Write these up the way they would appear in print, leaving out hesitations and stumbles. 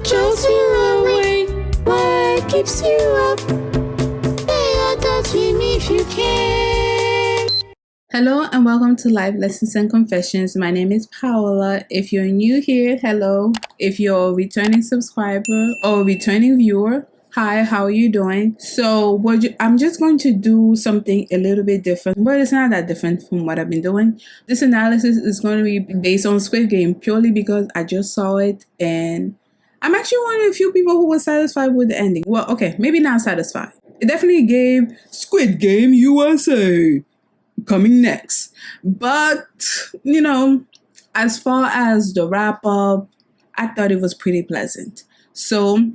jolts you awake. What keeps you up? Pay your thoughts with me if you can. Hello and welcome to Live Lessons and Confessions. My name is Paola. If you're new here, hello. If you're a returning subscriber or returning viewer, hi, how are you doing? So I'm just going to do something a little bit different, but it's not that different from what I've been doing. This analysis is going to be based on Squid Game purely because I just saw it and I'm actually one of the few people who was satisfied with the ending. Well, okay, maybe not satisfied. It definitely gave Squid Game USA coming next. But, as far as the wrap up, I thought it was pretty pleasant. So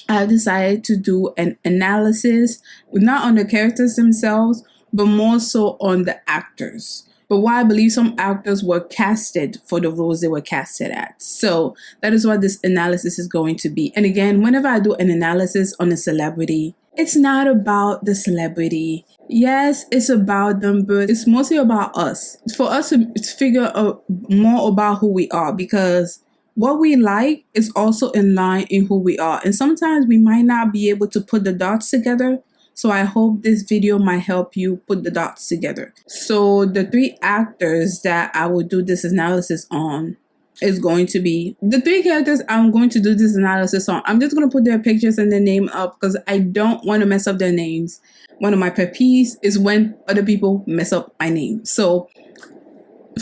I decided to do an analysis, not on the characters themselves, but more so on the actors. But why I believe some actors were casted for the roles they were casted at. So that is what this analysis is going to be. And again, whenever I do an analysis on a celebrity, it's not about the celebrity. Yes, it's about them, but it's mostly about us. It's for us to figure out more about who we are, because what we like is also in line in who we are. And sometimes we might not be able to put the dots together. So I hope this video might help you put the dots together. So the three actors that I will do this analysis on is going to be the three characters I'm going to do this analysis on. I'm just going to put their pictures and their name up because I don't want to mess up their names. One of my pet peeves is when other people mess up my name. So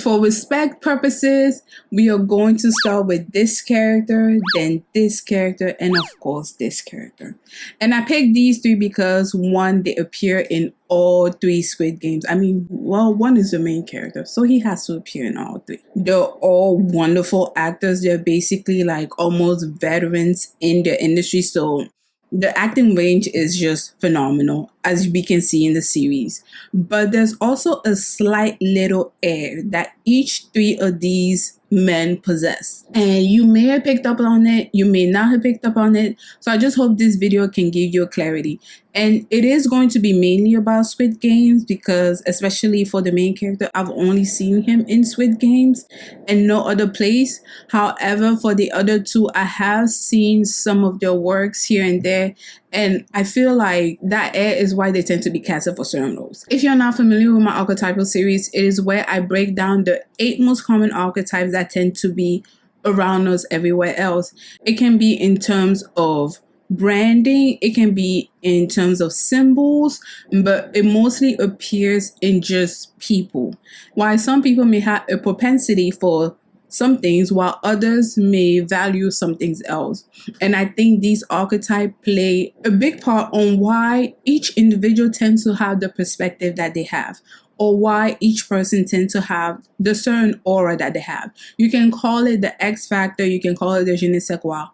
for respect purposes, we are going to start with this character, then this character, and of course this character. And I picked these three because one, they appear in all three Squid Games. I mean, well, one is the main character, so he has to appear in all three. They're all wonderful actors. They're basically like almost veterans in their industry, so the acting range is just phenomenal, as we can see in the series. But there's also a slight little air that each three of these men possess. And you may have picked up on it, you may not have picked up on it. So I just hope this video can give you clarity. And it is going to be mainly about Squid Games because, especially for the main character, I've only seen him in Squid Games and no other place. However, for the other two, I have seen some of their works here and there. And I feel like that air is why they tend to be casted for certain roles. If you're not familiar with my archetypal series, it is where I break down the 8 most common archetypes that tend to be around us everywhere else. It can be in terms of branding, it can be in terms of symbols, but it mostly appears in just people. While some people may have a propensity for some things, while others may value some things else. And I think these archetypes play a big part on why each individual tends to have the perspective that they have, or why each person tends to have the certain aura that they have. You can call it the X factor, you can call it the je ne sais quoi.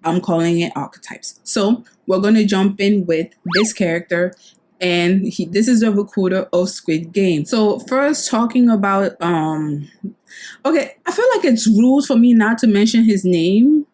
I'm calling it archetypes. So we're going to jump in with this character, and this is the recruiter of Squid Game. So first, talking about okay, I feel like it's rules for me not to mention his name,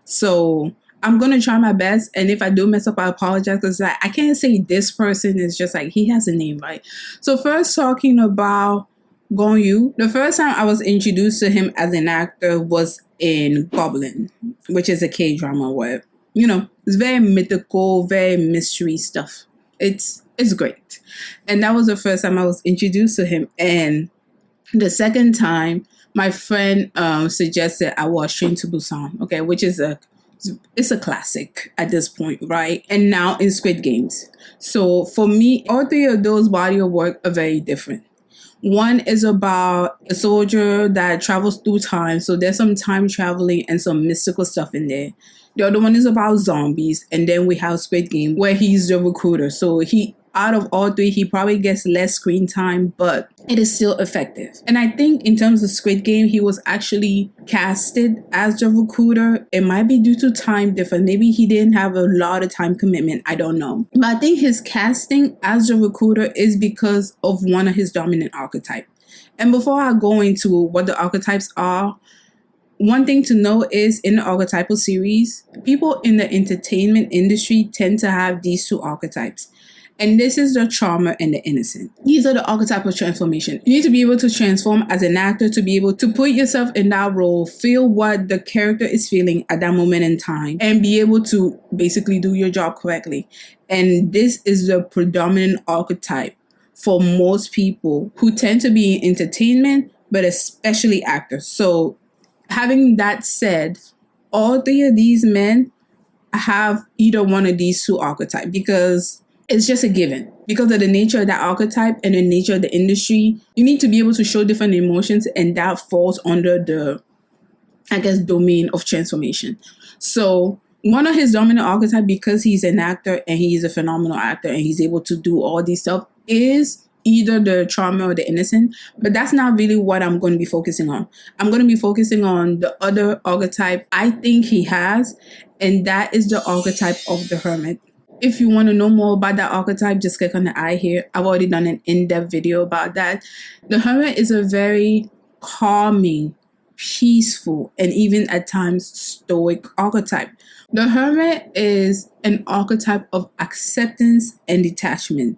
so I'm gonna try my best, and if I do mess up, I apologize, because I can't say this person is just like he has a name, right? So first, talking about Gong Yu, the first time I was introduced to him as an actor was in Goblin, which is a K-drama where, it's very mythical, very mystery stuff. It's great. And that was the first time I was introduced to him. And the second time, my friend suggested I watch Train to Busan, okay, which is it's a classic at this point, right? And now in Squid Games. So for me, all three of those body of work are very different. One is about a soldier that travels through time. So there's some time traveling and some mystical stuff in there. The other one is about zombies. And then we have Squid Game, where he's the recruiter. So out of all three, he probably gets less screen time, but it is still effective. And I think in terms of Squid Game, he was actually casted as the recruiter. It might be due to time difference. Maybe he didn't have a lot of time commitment. I don't know. But I think his casting as the recruiter is because of one of his dominant archetypes. And before I go into what the archetypes are, one thing to know is in the archetypal series, people in the entertainment industry tend to have these two archetypes. And this is the charmer and the innocent. These are the archetype of transformation. You need to be able to transform as an actor, to be able to put yourself in that role, feel what the character is feeling at that moment in time, and be able to basically do your job correctly. And this is the predominant archetype for most people who tend to be in entertainment, but especially actors. So having that said, all three of these men have either one of these two archetypes because it's just a given. Because of the nature of that archetype and the nature of the industry, you need to be able to show different emotions, and that falls under the, domain of transformation. So one of his dominant archetype, because he's an actor and he's a phenomenal actor and he's able to do all these stuff, is either the charmer or the innocent. But that's not really what I'm going to be focusing on. I'm going to be focusing on the other archetype I think he has, and that is the archetype of the hermit. If you want to know more about that archetype, just click on the eye here. I've already done an in-depth video about that. The hermit is a very calming, peaceful, and even at times stoic archetype. The hermit is an archetype of acceptance and detachment.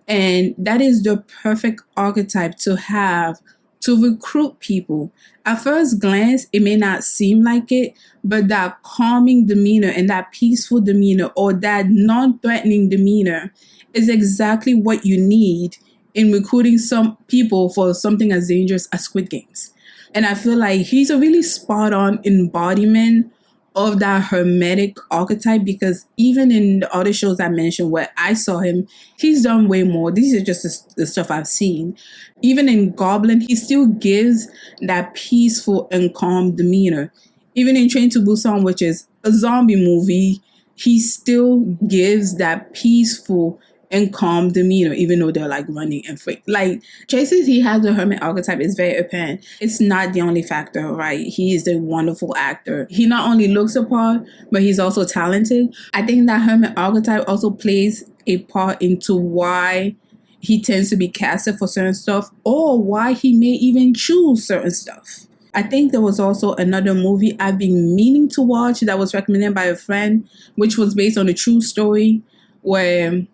And that is the perfect archetype to have to recruit people. At first glance, it may not seem like it, but that calming demeanor and that peaceful demeanor, or that non-threatening demeanor, is exactly what you need in recruiting some people for something as dangerous as Squid Games. And I feel like he's a really spot-on embodiment of that hermetic archetype, because even in the other shows I mentioned where I saw him, he's done way more. These are just the stuff I've seen. Even in Goblin, he still gives that peaceful and calm demeanor. Even in Train to Busan, which is a zombie movie, he still gives that peaceful and calm demeanor, even though they're like running and freak. Like, traces he has the hermit archetype is very apparent. It's not the only factor, right? He is a wonderful actor. He not only looks the part, but he's also talented. I think that hermit archetype also plays a part into why he tends to be casted for certain stuff, or why he may even choose certain stuff. I think there was also another movie I've been meaning to watch that was recommended by a friend, which was based on a true story, where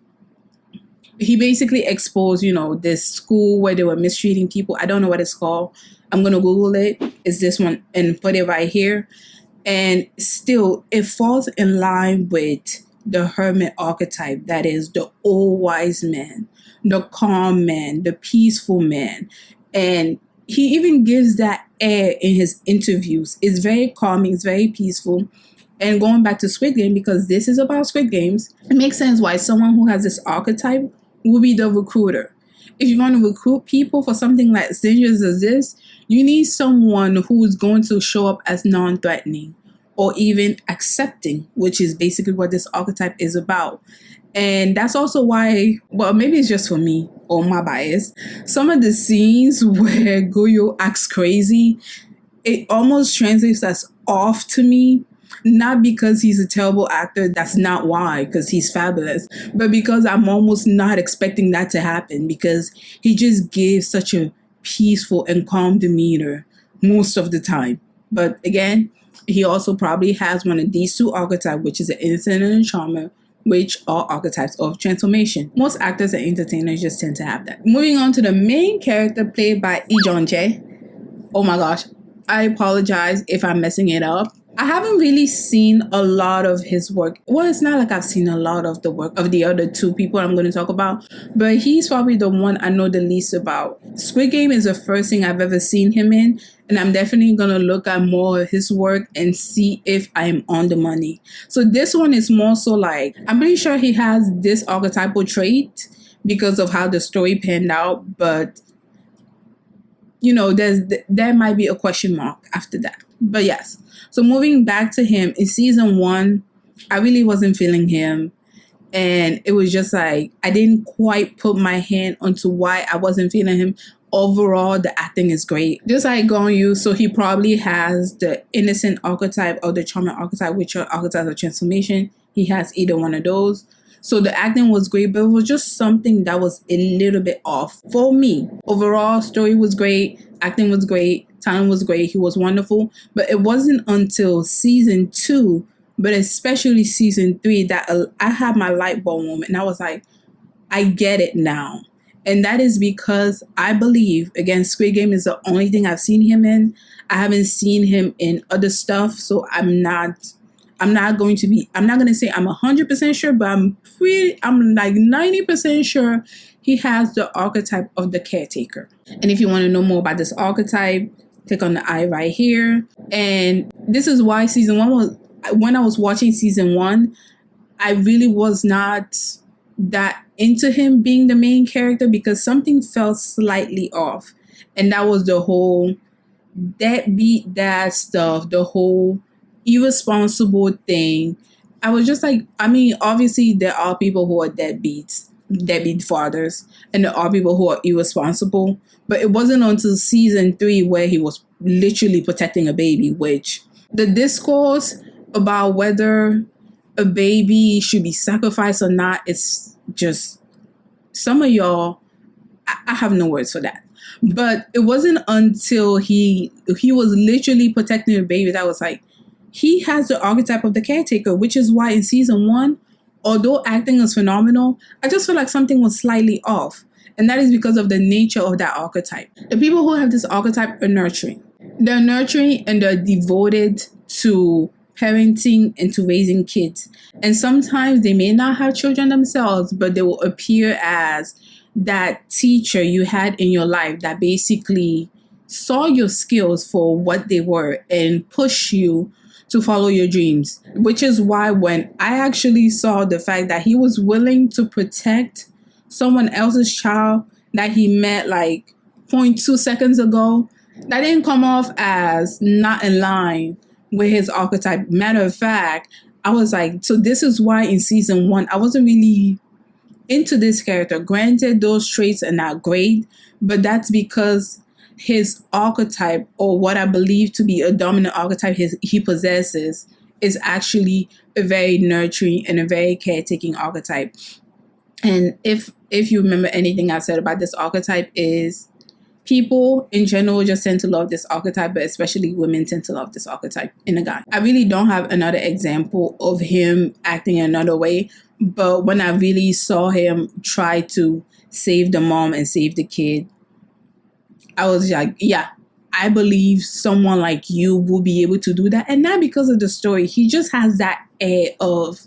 he basically exposed, this school where they were mistreating people. I don't know what it's called. I'm going to Google it. It's this one and put it right here. And still, it falls in line with the hermit archetype. That is the old wise man, the calm man, the peaceful man. And he even gives that air in his interviews. It's very calming. It's very peaceful. And going back to Squid Game, because this is about Squid Games, it makes sense why someone who has this archetype will be the recruiter. If you want to recruit people for something like as dangerous as this, you need someone who is going to show up as non-threatening or even accepting, which is basically what this archetype is about. And that's also why, well, maybe it's just for me or my bias, some of the scenes where Goyo acts crazy, it almost translates as off to me. Not because he's a terrible actor, that's not why, because he's fabulous, but because I'm almost not expecting that to happen, because he just gives such a peaceful and calm demeanor most of the time. But again, he also probably has one of these two archetypes, which is an innocent and a charmer, which are archetypes of transformation. Most actors and entertainers just tend to have that. Moving on to the main character played by Lee Jong-jae. Oh my gosh, I apologize if I'm messing it up. I haven't really seen a lot of his work. Well, it's not like I've seen a lot of the work of the other two people I'm going to talk about, but he's probably the one I know the least about. Squid Game is the first thing I've ever seen him in, and I'm definitely going to look at more of his work and see if I'm on the money. So this one is more so like, I'm pretty sure he has this archetypal trait because of how the story panned out, but there might be a question mark after that. But yes. So moving back to him, in season 1, I really wasn't feeling him. And it was just like, I didn't quite put my hand onto why I wasn't feeling him. Overall, the acting is great. Just like Gong Yu, so he probably has the innocent archetype or the charming archetype, which are archetypes of transformation. He has either one of those. So the acting was great, but it was just something that was a little bit off for me. Overall, story was great. Acting was great. Talent was great. He was wonderful. But it wasn't until season 2, but especially season 3, that I had my light bulb moment. And I was like, I get it now. And that is because I believe, again, Squid Game is the only thing I've seen him in. I haven't seen him in other stuff, so I'm not going to say I'm 100% sure, but I'm like 90% sure he has the archetype of the caretaker. And if you want to know more about this archetype, click on the eye right here. And this is why when I was watching season 1, I really was not that into him being the main character because something felt slightly off. And that was the whole deadbeat dad stuff, the whole irresponsible thing. I was just like, I mean, obviously there are people who are deadbeat fathers, and there are people who are irresponsible. But it wasn't until season 3 where he was literally protecting a baby, which the discourse about whether a baby should be sacrificed or not, it's just, some of y'all, I have no words for that. But it wasn't until he was literally protecting the baby that I was like, he has the archetype of the caretaker, which is why in season 1, although acting is phenomenal, I just feel like something was slightly off. And that is because of the nature of that archetype. The people who have this archetype are nurturing. They're nurturing and they're devoted to parenting and to raising kids. And sometimes they may not have children themselves, but they will appear as that teacher you had in your life that basically saw your skills for what they were and push you to follow your dreams. Which is why when I actually saw the fact that he was willing to protect someone else's child that he met like 0.2 seconds ago, that didn't come off as not in line with his archetype. Matter of fact, I was like, so this is why in season 1, I wasn't really into this character. Granted, those traits are not great, but that's because his archetype, or what I believe to be a dominant archetype he possesses, is actually a very nurturing and a very caretaking archetype. And if you remember anything I've said about this archetype, is people in general just tend to love this archetype, but especially women tend to love this archetype in a guy. I really don't have another example of him acting another way, but when I really saw him try to save the mom and save the kid, I was like, yeah, I believe someone like you will be able to do that. And not because of the story. He just has that air of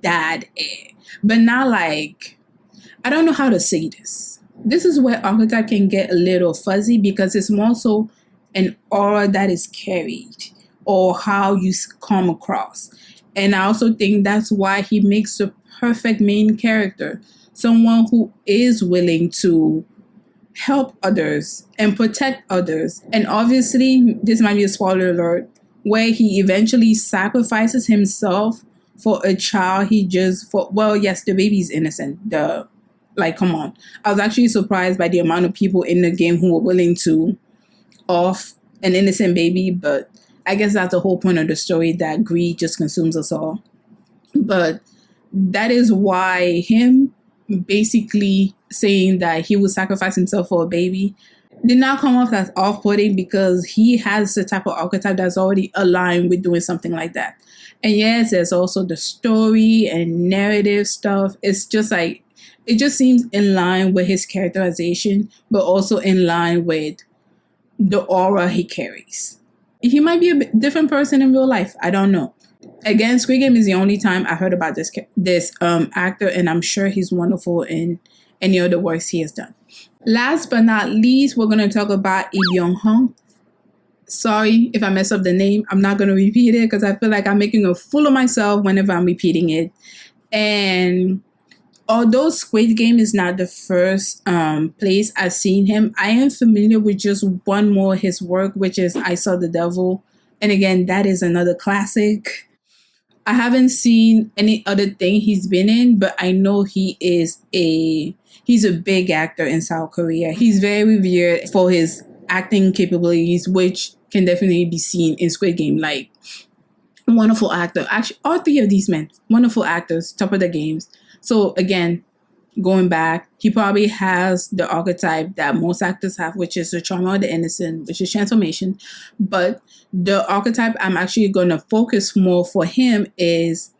dad air. But not like, I don't know how to say this. This is where archetype can get a little fuzzy because it's more so an aura that is carried or how you come across. And I also think that's why he makes the perfect main character. Someone who is willing to help others and protect others. And obviously, this might be a spoiler alert, where he eventually sacrifices himself for a child yes, the baby's innocent. Come on. I was actually surprised by the amount of people in the game who were willing to off an innocent baby, but I guess that's the whole point of the story, that greed just consumes us all. But that is why him basically saying that he would sacrifice himself for a baby did not come off as off-putting, because he has the type of archetype that's already aligned with doing something like that. And yes, there's also the story and narrative stuff. It's just like, it just seems in line with his characterization, but also in line with the aura he carries. He might be a different person in real life. I don't know. Again, Squid Game is the only time I heard about this actor, and I'm sure he's wonderful in any other works he has done. Last but not least, we're going to talk about Lee Byung-hun. Sorry if I mess up the name. I'm not going to repeat it because I feel like I'm making a fool of myself whenever I'm repeating it. And although Squid Game is not the first place I've seen him, I am familiar with just one more of his work, which is I Saw the Devil. And again, that is another classic. I haven't seen any other thing he's been in, but I know he's a big actor in South Korea. He's very revered for his acting capabilities, which can definitely be seen in Squid Game. Like, wonderful actor. Actually, all 3 of these men, wonderful actors, top of the games. So again, going back, he probably has the archetype that most actors have, which is the trauma of the innocent, which is transformation. But the archetype I'm actually going to focus more for him is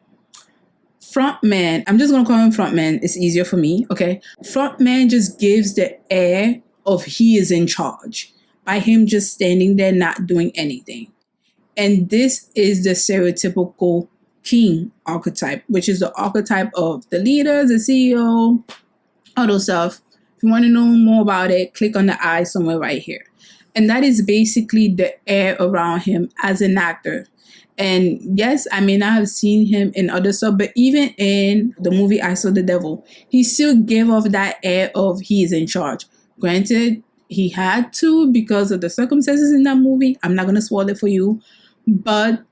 Frontman, I'm just going to call him frontman. It's easier for me, okay? Frontman just gives the air of he is in charge by him just standing there not doing anything. And this is the stereotypical king archetype, which is the archetype of the leader, the CEO, all those stuff. If you want to know more about it, click on the eye somewhere right here. And that is basically the air around him as an actor. And yes, I may not have seen him in other stuff, but even in the movie I Saw the Devil, he still gave off that air of he is in charge. Granted, he had to because of the circumstances in that movie. I'm not going to spoil it for you. But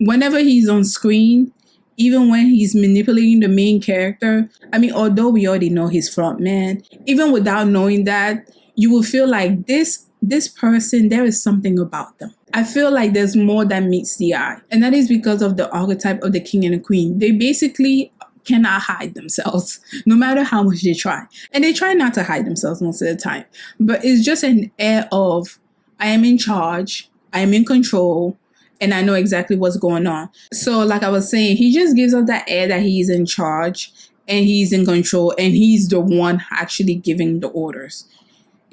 whenever he's on screen, even when he's manipulating the main character, I mean, although we already know he's front man, even without knowing that, you will feel like this person, there is something about them. I feel like there's more that meets the eye. And that is because of the archetype of the king and the queen. They basically cannot hide themselves, no matter how much they try. And they try not to hide themselves most of the time. But it's just an air of, I am in charge, I am in control, and I know exactly what's going on. So like I was saying, he just gives us that air that he's in charge and he's in control and he's the one actually giving the orders.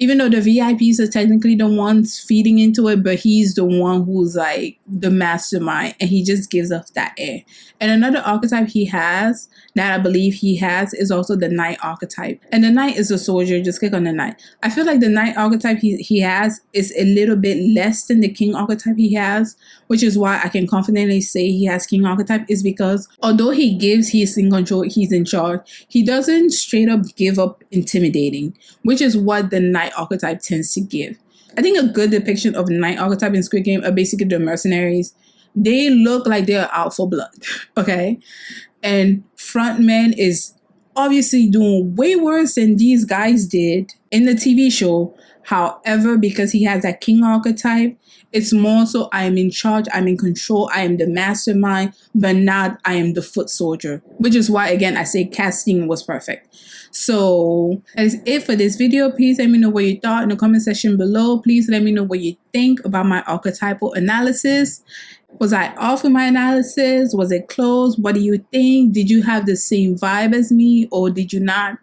Even though the VIPs are technically the ones feeding into it, but he's the one who's like the mastermind and he just gives us that air. And another archetype he has that I believe he has is also the knight archetype. And the knight is a soldier. Just click on the knight. I feel like the knight archetype he has is a little bit less than the king archetype he has, which is why I can confidently say he has king archetype, is because although he gives he's in control, he's in charge, he doesn't straight up give up intimidating, which is what the knight archetype tends to give. I think a good depiction of knight archetype in Squid Game are basically the mercenaries. They look like they're out for blood, okay? And frontman is obviously doing way worse than these guys did in the TV show. However, because he has that king archetype, it's more so I am in charge, I'm in control, I am the mastermind, but not I am the foot soldier, which is why, again, I say casting was perfect. So that is it for this video. Please let me know what you thought in the comment section below. Please let me know what you think about my archetypal analysis. Was I off with my analysis? Was it close? What do you think? Did you have the same vibe as me or did you not?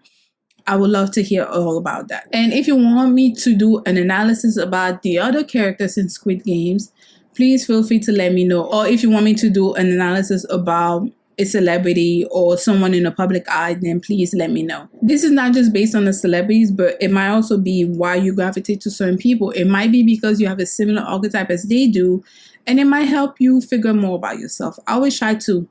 I would love to hear all about that. And if you want me to do an analysis about the other characters in Squid Games, please feel free to let me know. Or if you want me to do an analysis about a celebrity or someone in the public eye, then please let me know. This is not just based on the celebrities, but it might also be why you gravitate to certain people. It might be because you have a similar archetype as they do, and it might help you figure more about yourself. I always try to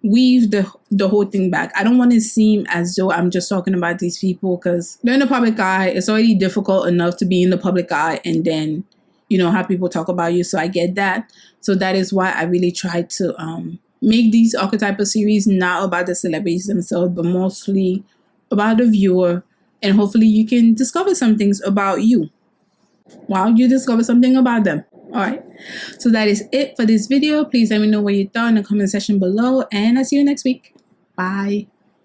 weave the whole thing back. I don't want to seem as though I'm just talking about these people because they're in the public eye. It's already difficult enough to be in the public eye and then, you know, have people talk about you. So I get that. So that is why I really try to make these archetypal series not about the celebrities themselves, but mostly about the viewer. And hopefully you can discover some things about you while you discover something about them. All right, so that is it for this video. Please let me know what you thought in the comment section below, and I'll see you next week. Bye.